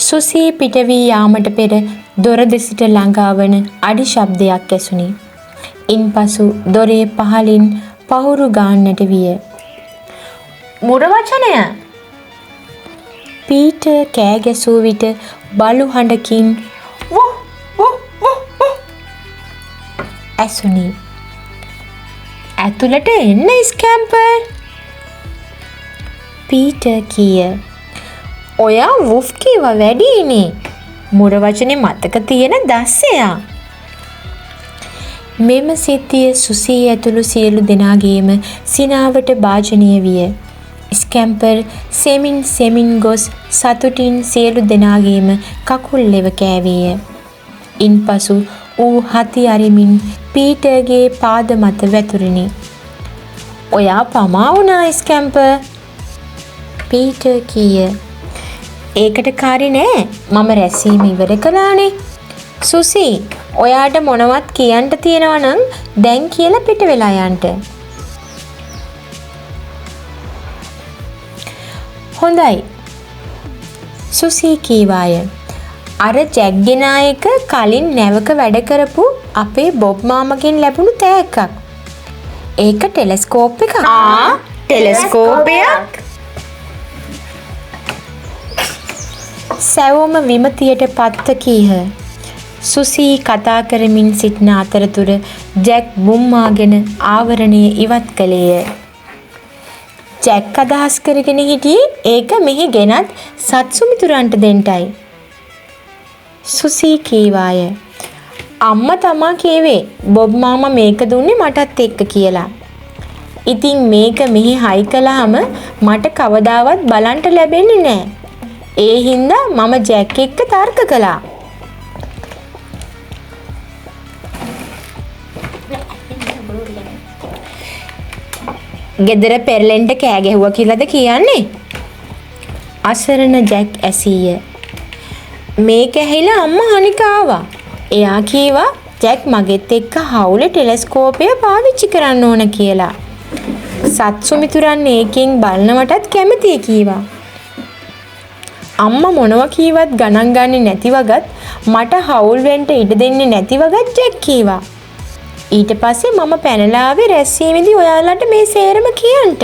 සුසී පිට වී යාමට පෙර දොර දෙසට ළඟා වන අඩි ශබ්දයක් ඇසුණි. ඉන්පසු දොරේ පහලින් පහුරු ගාන්නට විය. මුර වචනය! පීටර් කෑ ගැසූ විට බලු හඬකින් වො වො වො වො ඇසුණි. ඇතුළට එන්න ස්කැම්පර්! පීටර් කීය. ඔයා වුෆ් කීවා වැඩිනේ. මුර වචනේ මතක තියෙන දස්සයා. මෙම සිද්ධිය සුසී ඇතුළු සියලු දෙනාගේම සිනාවට භාජනය විය. ස්කැම්පර් සෙමින් ගොස් සතුටින් සියලු දෙනාගේම කකුල් ලෙව කෑවේය. ඉන්පසු ඌ හති අරිමින් පීටර්ගේ පාද මත වැතුරිනි. ඔයා පමා වුණා ස්කැම්පර්! පීටර් කීය. ඒකට කාරි නෑ, මම රැස්වීම ඉවර කළානේ. සුසී, ඔයාට මොනවත් කියන්න තියෙනවා නම් දැන් කියලා පිට වෙලා යන්න. හොඳයි, සුසී කීවාය. අර ජැක්ගේ නායක කලින් නැවක වැඩ කරපු අපේ බොබ් මාමගෙන් ලැබුණු තෑග්ගක්. ඒක ටෙලස්කෝප් එකක්. ටෙලස්කෝපයක්? සැවොම විමතියට පත්ත කීහ. සුසී කතා කරමින් සිටින අතරතුර ජැක් බුම්මාගෙන ආවරණය ඉවත් කළේය. ජැක් අදහස් කරගෙන හිටියේ ඒක මෙහි ගෙනත් සත්සුමිතුරන්ට දෙන්නයි. සුසී කීවාය. අම්මා තමා කීවේ බොබ් මාමා මේක දුන්නේ මටත් එක්ක කියලා. ඉතින් මේක මෙහි හයි කළාම මට කවදාවත් බලන්න ලැබෙන්නේ නෑ. ඒ හින්දා මම ජැක් එක්ක තර්ක කළා. ගෙදර පෙරලෙන්ට කෑ ගැහුවා කියලාද කියන්නේ? අසරණ ජැක් ඇසීය. මේක ඇහිලා අම්මා හනික ආවා. එයා කීවා ජැක් මගෙත් එක්ක හවුලේ ටෙලස්කෝපය පාවිච්චි කරන්න ඕන කියලා. සත්සුමිතුරන් ඒකෙන් බලනවටත් කැමතියි කීවා. අම්මා මොනවා කීවත් ගණන් ගන්නේ නැති වගත් මට හවුල් වෙන්න ඉඩ දෙන්නේ නැති වගත් ජැක් කීවා. ඊට පස්සේ මම පැනලා ආවේ රැස්වීමේදී ඔයාලට මේ සේරම කියන්න.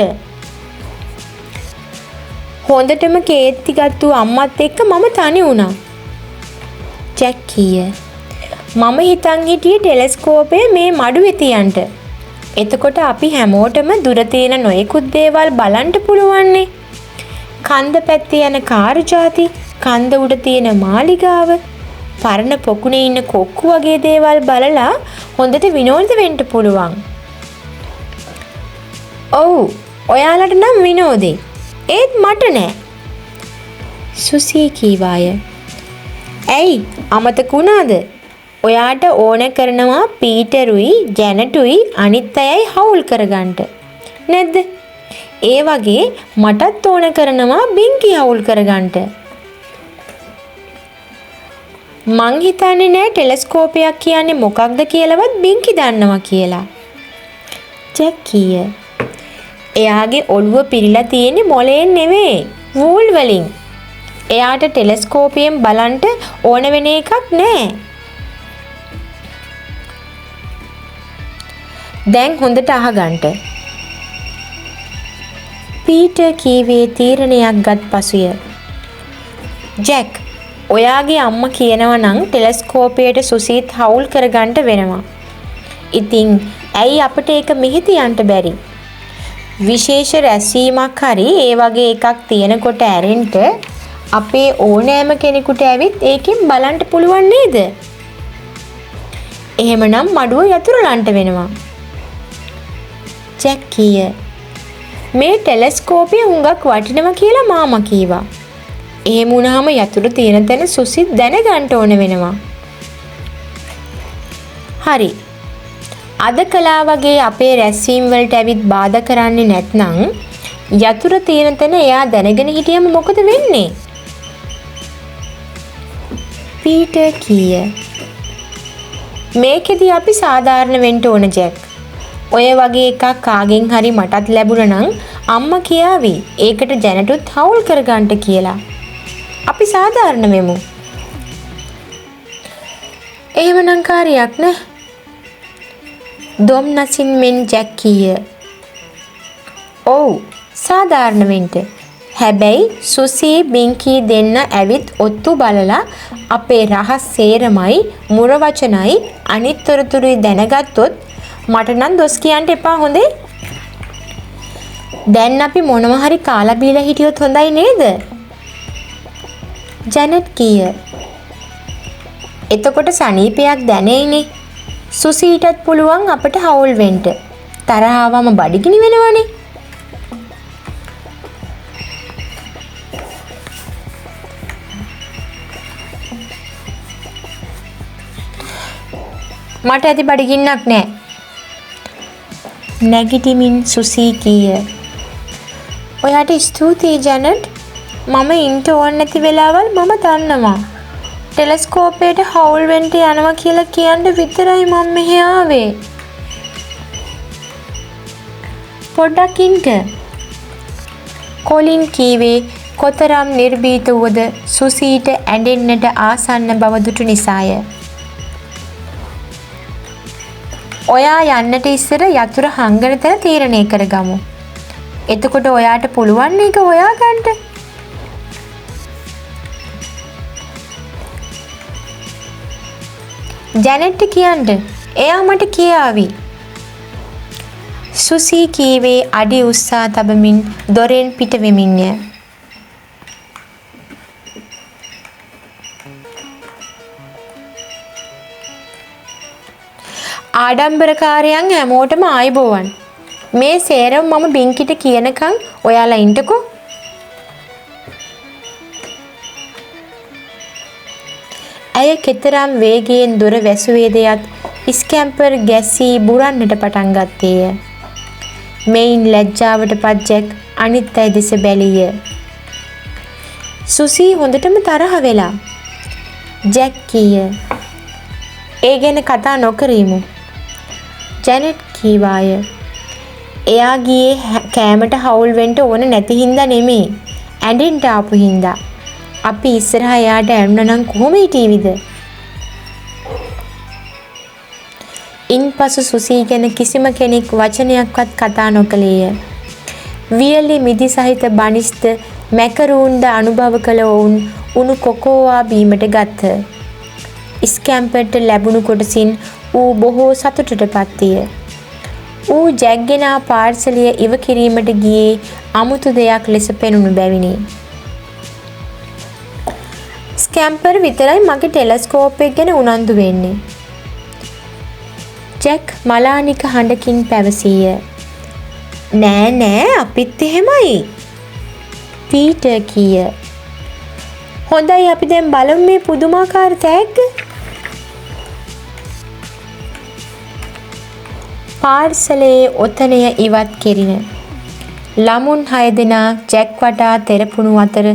හොඳටම කේන්ති ගත්තු අම්මත් එක්ක මම තනි වුණා. ජැක් කීය. මම හිතන් හිටියේ ටෙලස්කෝපය මේ මඩුවේ තියන්න. එතකොට අපි හැමෝටම දුර තියෙන නොයෙකුත් දේවල් බලන්න පුළුවන්නේ. කන්ද පැත්තේ යන කාර් ජාති, කන්ද උඩ තියෙන මාලිගාව, පරණ පොකුණේ ඉන්න කොක්කු වගේ දේවල් බලලා හොඳට විනෝද වෙන්න පුළුවන්. ඔව්, ඔයාලට නම් විනෝදේ. ඒත් මට නෑ. සුසී කීවාය. ඇයි අමතක වුණාද? ඔයාට ඕන කරනවා පීටරුයි ජැනටුයි අනිත් අයයි හවුල් කරගන්න. නැද්ද? ඒ වගේ මටත් ඕන කරනවා බින්කි හවුල් කරගන්න. මං හිතන්නේ නෑ ටෙලස්කෝපයක් කියන්නේ මොකක්ද කියලාවත් බින්කි දන්නවා කියලා. ජැක් කීය. එයාගේ ඔළුව පිරීලා තියෙන්නේ මොලේන් නෙවෙයි, වූල් වලින්. එයාට ටෙලස්කෝපයෙන් බලන්න ඕන වෙන එකක් නෑ. දැන් හොඳට අහගන්න. පීටර් කීවේ තීරණයක් ගත් පසුය. ජැක්, ඔයාගේ අම්මා කියනවා නම් ටෙලස්කෝපයට සුසීත් හවුල් කරගන්න වෙනවා. ඉතින් ඇයි අපිට ඒක මෙහි තියන්න බැරි? විශේෂ රැස්වීමක් හරි ඒ වගේ එකක් තියෙනකොට ඇරෙන්න අපේ ඕනෑම කෙනෙකුට ඇවිත් ඒකෙන් බලන්න පුළුවන් නේද? එහෙමනම් මඩුව යතුරුලන්ට වෙනවා. ජැක් කීය. මේ ටෙලස්කෝපය හුඟක් වටිනවා කියලා මාමා කීවා. එහෙම වුණාම යතුරු තියෙන තැන සුසිත් දැනගන්න ඕන වෙනවා. හරි. අද කලා වගේ අපේ රැස්වීම් වලට ඇවිත් බාධා කරන්නේ නැත්නම් යතුරු තියෙන තැන එයා දැනගෙන හිටියම මොකද වෙන්නේ? පීටර් කීය. මේකෙදි අපි සාධාරණ වෙන්න ඕන ජැක්. ඔය වගේ එකක් කාගෙන් හරි මටත් ලැබුණා නම් අම්මා කියාවි ඒකට ජැනටුත් හවුල් කරගන්න කියලා. අපි සාධාරණ වෙමු. එහෙමනම් කාර්යයක් නෑ. දොම්නසින් මෙන් ජැක් කීය. ඔව් සාධාරණ වෙන්න. හැබැයි සුසී බින්කී දෙන්න ඇවිත් ඔත්තු බලලා අපේ රහස් සේරමයි මුර වචනයි අනිත් තොරතුරුයි දැනගත්තොත් මට නම් දොස් කියන්න එපා හොඳේ. දැන් අපි මොනවා හරි කාලා බීලා හිටියොත් හොඳයි නේද? ජැනට් කීය. එතකොට සනීපයක් දැනෙයිනේ. සුසීටත් පුළුවන් අපට හවුල් වෙන්න. තරහ ආවම බඩගිනි වෙනවනේ. මට ඇති බඩගින්නක් නෑ. නැගිටිමින් සුසී කීය. ඔයාට ස්තුතියි ජැනට්. මම ඉන්ට ඕන නැති වෙලාවල් මම දන්නවා. ටෙලස්කෝපයට හවුල් වෙන්න යනවා කියලා කියන්න විතරයි මම මෙහි ආවේ. පොඩ්ඩක් ඉන්න. කොලින් කීවේ කොතරම් නිර්භීත වුවද සුසීට ඇඬෙන්නට ආසන්න බව දුටු නිසාය. ඔයා යන්නට ඉස්සර යතුරු හංගන තැන තීරණය කරගමු. එතකොට ඔයාට පුළුවන් එක හොයාගන්න. ජැනට් කියන්න. එයා මට කියාවි. සුසී කීවේ අඩි උස්සා තබමින් දොරෙන් පිට වෙමින්ය. ආඩම්බරකාරයන් හැමෝටම ආයුබෝවන්. මේ සේරම මම බින්කිට කියනකම් ඔයාලා ඉන්නකෝ. ඇය කෙතරම් වේගයෙන් දොර වැසුවේදයත් ස්කැම්පර් ගැස්සී බුරන්නට පටන් ගත්තේය. මෙයින් ලැජ්ජාවට පත් ජැක් අනිත් අය දෙස බැලීය. සුසී හොඳටම තරහ වෙලා. ජැක් කීය. ඒ ගැන කතා නොකරීමු. ජැනට් කීවාය. එයා ගියේ කෑමට හවුල් වෙන්න ඕන නැති හින්දා නෙමෙයි. ඇඬෙන්න ආපු හින්දා. අපි ඉස්සරහා එයාට ඇඬුණා නම් කොහොම හිටීවිද? ඉන්පසු සුසී ගැන කිසිම කෙනෙක් වචනයක්වත් කතා නොකළේය. වියලි මිදි සහිත බනිස්ද මැකරූන්ද අනුභව කළ ඔවුන් උණු කොකෝවා බීමට ගත්හ. ස්කැම්පර්ට ලැබුණු කොටසින් ඌ බොහෝ සතුටටපත් විය. ඌ ජැක්ගෙන පාර්සලිය ඉව කිරීමට ගියේ අමුතු දෙයක් ලෙස පෙනුණු බැවිනි. ස්කැම්පර් විතරයි මගේ ටෙලස්කෝප් එක ගැන උනන්දු වෙන්නේ. ජැක් මලානික හඬකින් පැවසීය. නෑ නෑ අපිත් එහෙමයි. පීටර් කීය. හොඳයි අපි දැන් බලමු මේ පුදුමාකාර තෑග්ග. පාර්සලයේ ඔතනය ඉවත් කෙරින. ළමුන් 6 දෙනා ජැක් වටා තෙරපුණු අතර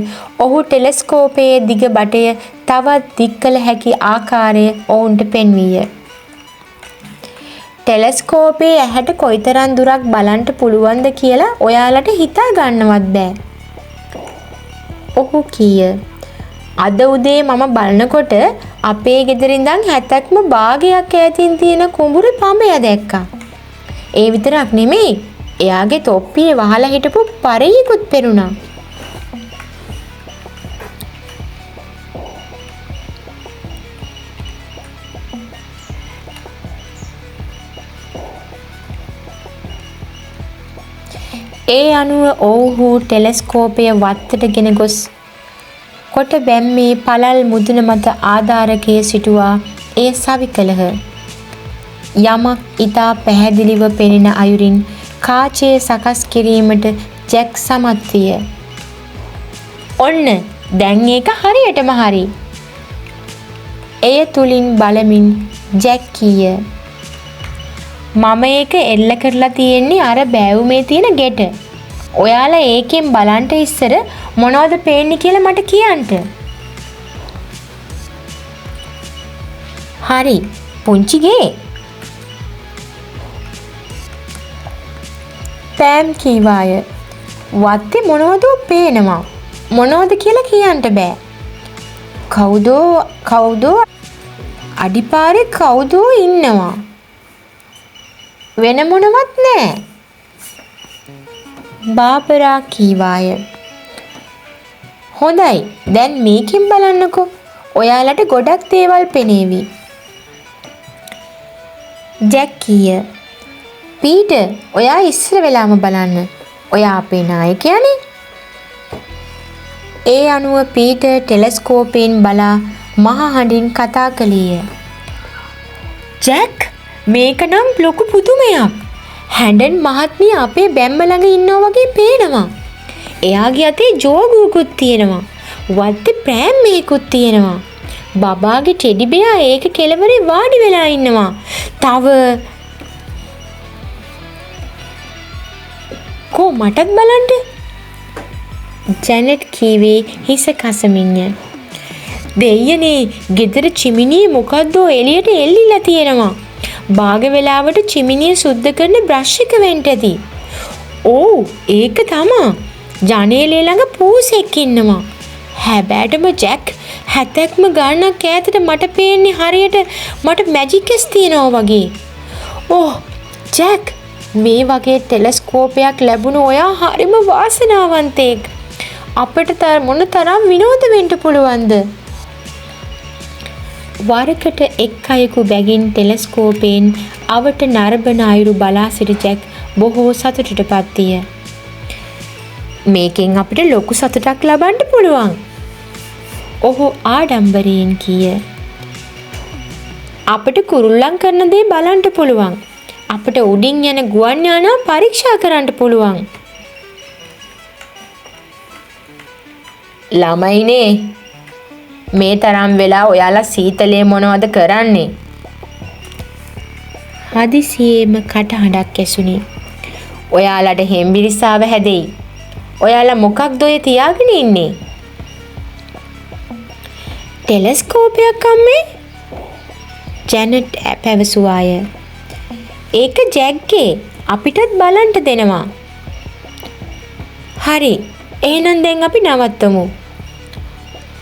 ඔහු ටෙලස්කෝපයේ දිග බටය තවත් දික් කළ හැකි ආකාරය ඔවුන්ට පෙන්වීය. ටෙලස්කෝපයේ ඇහැට කොයිතරම් දුරක් බලන්න පුළුවන්ද කියලා ඔයාලට හිතා ගන්නවත් බෑ. ඔහු කීය. අද උදේ මම බලනකොට අපේ ගෙදර ඉඳන් 70ක්ම භාගයක් ඈතින් තියෙන කුඹුරේ පඹය දැක්කා. ඒ විතරක් නෙමෙයි එයාගේ තොප්පියේ වහලා හිටපු පරෙයිකුත් පෙරුණා. ඒ අනුව ඔවුහු ටෙලස්කෝපය වත්තටගෙන ගොස් කොට බැම්මේ පළල් මුදුන මත ආධාරකයේ සිටුවා එය සවි කළහ. යමක් ඉතා පැහැදිලිව පෙනෙන අයුරින් කාචය සකස් කිරීමට ජැක් සමත් විය. ඔන්න දැන් ඒක හරියටම හරි. එය තුලින් බලමින් ජැක් කීය. මම ඒක එල්ල කරලා තියෙන්නේ අර බෑවුමේ තියෙන ගෙට. ඔයාලා ඒකෙන් බලන්ට ඉස්සර මොනවද පේන්නේ කියලා මට කියන්න. හරි පුංචි ගේ. පෑම් කීවාය. වත්තේ මොනවද පේනවා. මොනවද කියලා කියන්න බෑ. කවුදෝ අඩිපාරේ කවුදෝ ඉන්නවා. වෙන මොනවත් නෑ. බාබරා කීවාය. හොඳයි, දැන් මේකෙන් බලන්නකෝ. ඔයාලට ගොඩක් දේවල් පෙනේවි. ජැක් කීය. පීටර්, ඔයා ඉස්සර වෙලාම බලන්න. ඔයා අපේ නායකයානේ. ඒ අනුව පීටර් ටෙලස්කෝපයෙන් බලා මහ හඬින් කතා කළේය. ජැක්, මේක නම් ලොකු පුදුමයක්. හැන්ඩන් මහත්මිය අපේ බැම්ම ළඟ ඉන්නවා වගේ පේනවා. එයාගේ අතේ ජෝගුවකුත් තියෙනවා. වත්තේ ප්‍රෑම් මේකුත් තියෙනවා. බබාගේ ටෙඩි බෙයා ඒක කෙළවරේ වාඩි වෙලා ඉන්නවා. තව කෝ මටත් බලන්න. ජැනෙට් කීවේ හිස කසමින්ය. දෙයියනේ, ගෙදර චිමිනියේ මොකද්දෝ එළියට එල්ලිලා තියෙනවා. භාග වෙලාවට චිමිනිය සුද්ධ කරන බ්‍රෂ් එක වෙන්න ඇති. ඕ, ඒක තමා. ජනේලේ ළඟ පූසෙක් ඉන්නවා. හැබැයිටම ජැක්, හැතැක්ම ගන්නක් ඈතට මට පේන්නේ හරියට මට මැජික් එකක් තියනවා වගේ. ඕ ජැක්, මේ වගේ ටෙලස්කෝපයක් ලැබුණ ඔයා හරිම වාසනාවන්තයෙක්. අපිට මොන තරම් විනෝද වෙන්න පුළුවන්ද? වරකට එක් අයෙකු බැගින් ටෙලස්කෝපයෙන් අවට නරඹන අයුරු බලා සිටි ජැක් බොහෝ සතුටටපත් විය. මේකෙන් අපිට ලොකු සතුටක් ලබන්න පුළුවන්. ඔහු ආඩම්බරයෙන් කීය. අපිට කුරුල්ලන් කරන දේ බලන්න පුළුවන්. අපිට උඩින් යන ගුවන් යානා පරීක්ෂා කරන්න පුළුවන්. ළමයිනේ, මේ තරම් වෙලා ඔයාලා සීතලේ මොනවද කරන්නේ? හදිසියේම කටහඬක් ඇසුණි. ඔයාලට හෙම්බිරිස්සාව හැදෙයි. ඔයාලා මොකක්ද ඔය තියාගෙන ඉන්නේ? ටෙලස්කෝපයක් අම්මේ? ජැනට් පැවසුවාය. ඒක ජැක්ගේ. අපිටත් බලන්න දෙනවා. හරි, එහෙනම් දැන් අපි නවත්තමු.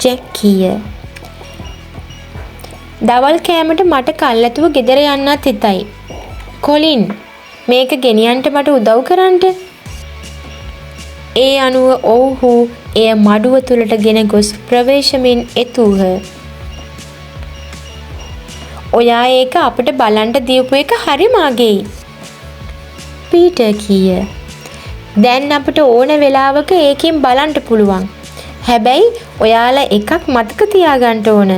ජැක් කීය. දවල් කෑමට මට කල්ැතුව ගෙදර යන්නත් හිතයි. කොලින්, මේක ගෙනියන්න මට උදව් කරන්න. ඒ අනුව ඔව්හු එය මඩුව තුලට ගෙන ගොස් ප්‍රවේශමෙන් එතූහ. ඔයා ඒක අපිට බලන්න දීපු එක හරිම අගෙයි. පීටර් කීය. දැන් අපිට ඕන වෙලාවක ඒකෙන් බලන්න පුළුවන්. හැබැයි ඔයාලා එකක් මතක තියාගන්න ඕන.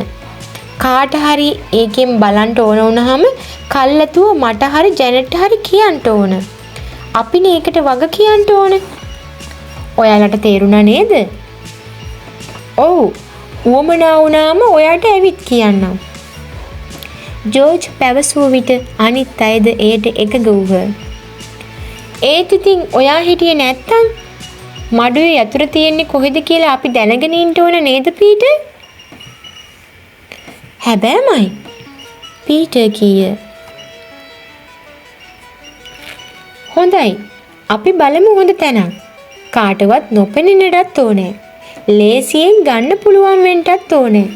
කාට හරි ඒකෙන් බලන්න ඕන වුණාම කල්ැතුව මට හරි ජැනට් හරි කියන්න ඕන. අපිනේ ඒකට වග කියන්න ඕන. ඔයාලට තේරුණා නේද? ඔව්. උවමනා වුණාම ඔයාට ඇවිත් කියන්නම්. ජෝර්ජ් පැවසූ විට අනිත් අයද එයට එකග වූහ. ඒත් ඉතින් ඔයා හිටියේ නැත්තම් මඩුවේ යතුර තියෙන්නේ කොහෙද කියලා අපි දැනගෙන ඉන්න ඕන නේද පීටර්? හැබැයිමයි, පීටර් කීය. හොඳයි, අපි බලමු හොඳ තැනක්. කාටවත් නොපෙනෙන්නටත් ඕනේ. ලේසියෙන් ගන්න පුළුවන් වෙන්නටත් ඕනේ.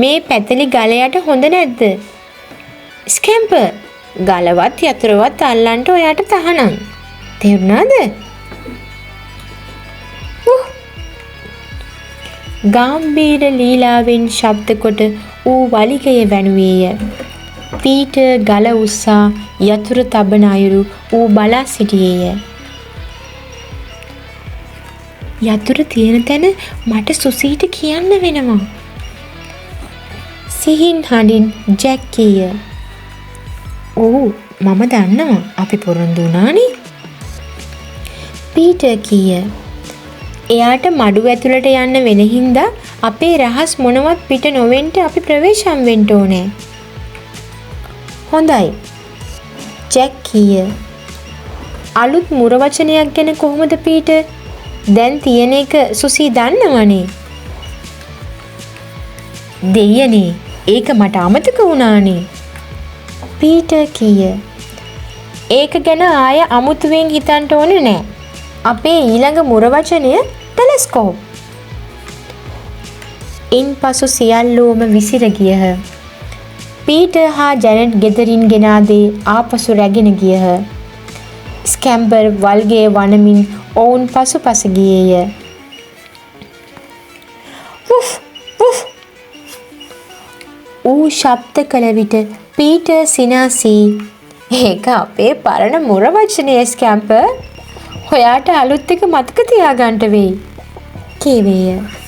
මේ පැතලි ගලයට හොඳ නැද්ද? ස්කැම්පර්, ගලවත් යතුරවත් අල්ලන්න ඔයාට තහනම්. තේරුණාද? ගාම්භීර ලීලාවෙන් ශබ්ද කොට ඌ වලිගය වැනුවේය. පීටර් ගල උස්සා යතුර තබන අයුරු ඌ බලා සිටියේය. යතුර තියෙන තැන මට සුසීට කියන්න වෙනවා. සිහින් හඬින් ජැක් කීය. ඔව්, මම දන්නවා. අපි පොරොන්දු වුණානේ. පීටර් කීය. එයාට මඩුව ඇතුළට යන්න වෙන හින්දා අපේ රහස් මොනවත් පිට නොවෙන්න අපි ප්‍රවේශම් වෙන්න ඕනේ. හොඳයි, ජැක් කීය. අලුත් මුර වචනයක් ගැන කොහොමද පීටර්? දැන් තියෙන එක සුසී දන්නවනේ. දෙයියනේ, ඒක මට අමතක වුණානේ. පීටර් කීය. ඒක ගැන ආය අමුතුවෙන් හිතන්න ඕනේ නෑ. අපේ ඊළඟ මුර වචනය ටෙලස්කෝප්. ඉන්පසු සියල්ලෝම විසිර ගියහ. පීටර් හා ජැනට් ගෙදරින් ගෙනා දේ ආපසු රැගෙන ගියහ. ස්කැම්පර් වල්ගේ වනමින් ඔවුන් පසුපස ගියේය. වුෆ් වුෆ් ඌ ශබ්ද කළ විට පීටර් සිනාසී ඒක අපේ පරණ මුර වචනය ස්කැම්පර්. ඔයාට අලුත් එක මතක තියාගන්න වෙයි කීවේය.